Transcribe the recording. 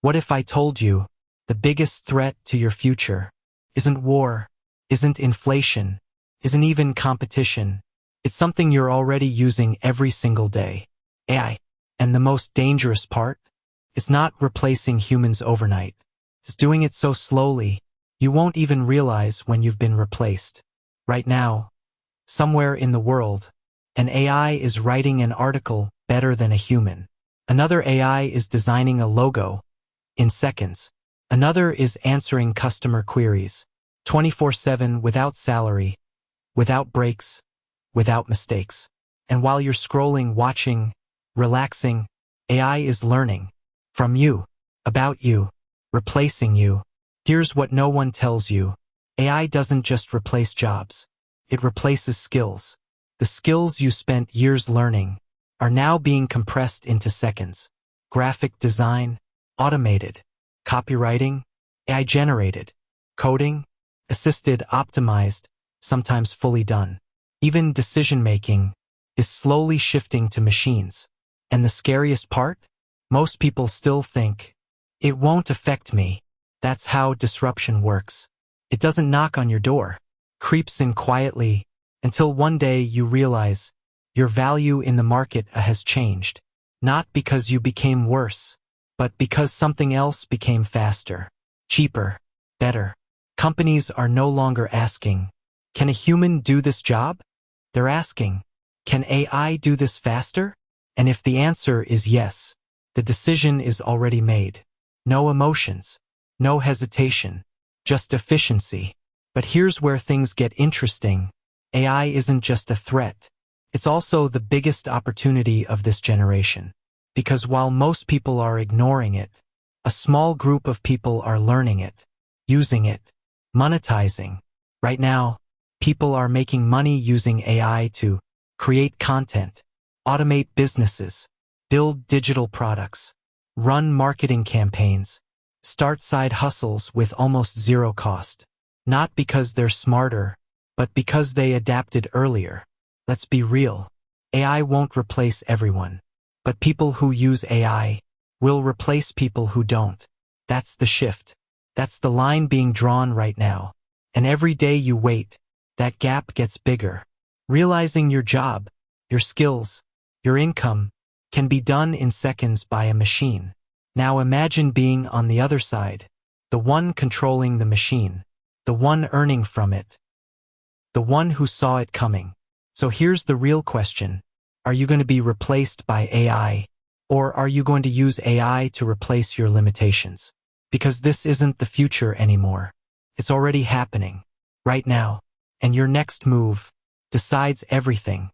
What if I told you the biggest threat to your future isn't war, isn't inflation, isn't even competition? It's something you're already using every single day. AI. And the most dangerous part? It's not replacing humans overnight. It's doing it so slowly, you won't even realize when you've been replaced. Right now, somewhere in the world, an AI is writing an article better than a human. Another AI is designing a logo in seconds. Another is answering customer queries 24/7 without salary, without breaks, without mistakes. And while you're scrolling, watching, relaxing, AI is learning from you, about you, replacing you. Here's what no one tells you. AI doesn't just replace jobs. It replaces skills. The skills you spent years learning are now being compressed into seconds. Graphic design, automated. Copywriting, AI-generated. Coding, assisted, optimized, sometimes fully done. Even decision-making is slowly shifting to machines. And the scariest part? Most people still think, it won't affect me. That's how disruption works. It doesn't knock on your door, creeps in quietly, until one day you realize your value in the market has changed. Not because you became worse, but because something else became faster, cheaper, better. Companies are no longer asking, can a human do this job? They're asking, can AI do this faster? And if the answer is yes, the decision is already made. No emotions, no hesitation, just efficiency. But here's where things get interesting. AI isn't just a threat. It's also the biggest opportunity of this generation. Because while most people are ignoring it, a small group of people are learning it, using it, monetizing. Right now, people are making money using AI to create content, automate businesses, build digital products, run marketing campaigns, start side hustles with almost zero cost. Not because they're smarter, but because they adapted earlier. Let's be real. AI won't replace everyone. But people who use AI will replace people who don't. That's the shift. That's the line being drawn right now. And every day you wait, that gap gets bigger. Realizing your job, your skills, your income can be done in seconds by a machine. Now imagine being on the other side, the one controlling the machine, the one earning from it, the one who saw it coming. So here's the real question. Are you going to be replaced by AI, or are you going to use AI to replace your limitations? Because this isn't the future anymore. It's already happening, right now. And your next move decides everything.